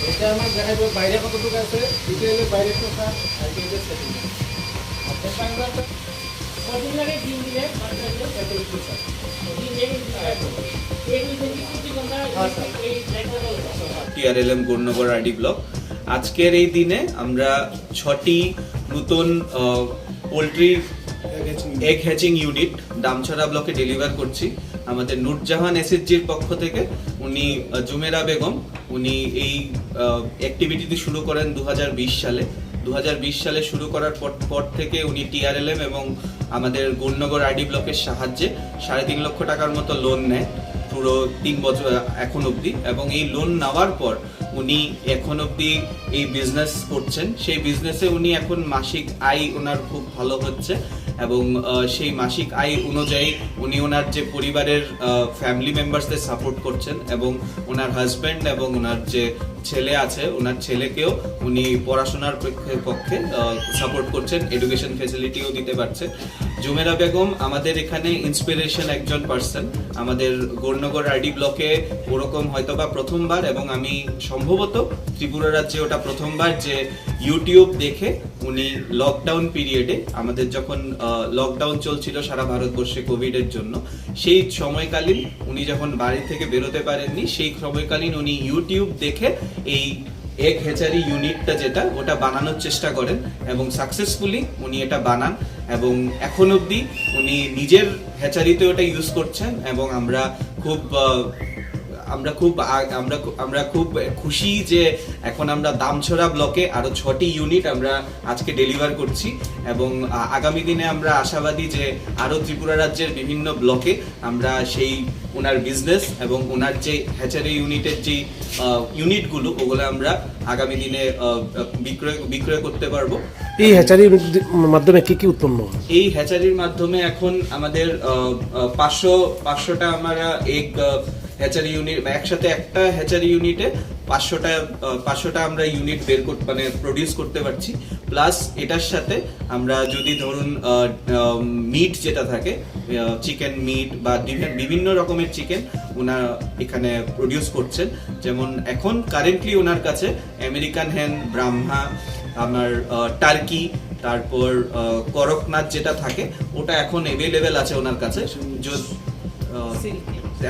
এটা আমার দেখাইব বাইরে কতটুকু আছে, ডিটেইলে বাইরে তো স্যার আর কি এটা সেটিং আপনার সঙ্গে কতদিন লাগে দিন দিলে মাত্র এত কিছু স্যার দিন দিলে এই কিছু ঘন্টা এই জায়গাটা টিআরএলএম গৌরনগর আরডি ব্লক। আজকের এই দিনে আমরা 6টি নতুন poultry egg hatching unit Damchhara ব্লকে ডেলিভার করছি। আমাদের নূরজাহান এসএসজির পক্ষ থেকে উনি জুমেরা বেগম উনি এই অ্যাক্টিভিটিটি শুরু করেন 2020 সালে। 2020 সালে শুরু করার পর থেকে উনি টিআরএলএম এবং আমাদের গৌরনগর আরডি ব্লকের সাহায্যে 3.5 লক্ষ টাকার মতো লোন নেয় পুরো 3 বছর এখন অবধি, এবং এই লোন নেওয়ার পর উনি এখন অবধি এই বিজনেস করছেন। সেই বিজনেসে উনি এখন মাসিক আয় ওনার খুব ভালো হচ্ছে, এবং সেই মাসিক আয় অনুযায়ী উনি ওনার যে পরিবারের ফ্যামিলি মেম্বার্সদের সাপোর্ট করছেন, এবং ওনার হাজব্যান্ড এবং ওনার যে ছেলে আছে ওনার ছেলেকেও উনি পড়াশোনার পক্ষে সাপোর্ট করছেন, এডুকেশন ফেসিলিটিও দিতে পারছেন। জুমেরা বেগম আমাদের এখানে ইন্সপিরেশন একজন পার্সন। আমাদের গৌরনগর আরডি ব্লকে ওরকম হয়তোবা প্রথমবার, এবং আমি সম্ভবত ত্রিপুরা রাজ্যে ওটা প্রথমবার যে ইউটিউব দেখে উনি লকডাউন পিরিয়ডে, আমাদের যখন লকডাউন চলছিল সারা ভারতবর্ষে কোভিডের জন্য, সেই সময়কালীন উনি যখন বাড়ি থেকে বেরোতে পারেননি, সেই সময়কালীন উনি ইউটিউব দেখে এই এগ হ্যাচারি ইউনিটটা যেটা ওটা বানানোর চেষ্টা করেন, এবং সাকসেসফুলি উনি এটা বানান, এবং এখন অবধি উনি নিজের হ্যাচারিতে ওটা ইউজ করছেন। এবং আমরা খুব খুশি যে এখন আমরা দামছড়া ব্লকে আরো 6টি ইউনিট আমরা আজকে ডেলিভার করছি, এবং আগামী দিনে আমরা আশাবাদী যে আরো ত্রিপুরা রাজ্যের বিভিন্ন ব্লকে আমরা সেই ওনার বিজনেস এবং ওনার যে হ্যাচারি ইউনিটের যে ইউনিটগুলো ওগুলো আমরা আগামী দিনে বিক্রয় করতে পারবো। এই হ্যাচারির মাধ্যমে কি কি উৎপন্ন? এই হ্যাচারির মাধ্যমে এখন আমাদের 500টা আমরা এগ হ্যাচারি ইউনিট, একসাথে একটা হ্যাচারি ইউনিটে 500টা আমরা ইউনিট মানে প্রডিউস করতে পারছি। প্লাস এটার সাথে আমরা যদি ধরুন মিট যেটা থাকে, চিকেন মিট বা বিভিন্ন রকমের চিকেন ওনার এখানে প্রডিউস করছেন। যেমন এখন কারেন্টলি ওনার কাছে আমেরিকান হেন, ব্রাহ্মা, আমার টার্কি, তারপর করকনাথ যেটা থাকে ওটা এখন অ্যাভেলেবেল আছে ওনার কাছে,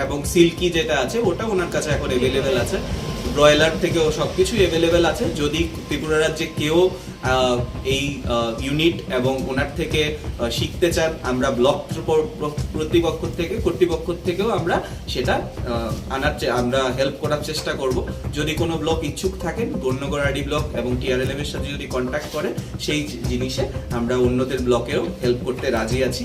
এবং সিল্কি যেটা আছে ওটা ওনার কাছে এখন অ্যাভেলেবেল আছে। ব্রয়লার থেকেও সবকিছু অ্যাভেলেবেল আছে। যদি ত্রিপুরা রাজ্যে কেউ এই ইউনিট এবং ওনার থেকে শিখতে চান, আমরা ব্লক কর্তৃপক্ষ থেকেও আমরা সেটা আমরা হেল্প করার চেষ্টা করব। যদি কোনো ব্লক ইচ্ছুক থাকেন, গৌরনগর আরডি ব্লক এবং টিআরএলএম এর সাথে যদি কন্ট্যাক্ট করেন, সেই জিনিসে আমরা অন্যদের ব্লকেও হেল্প করতে রাজি আছি।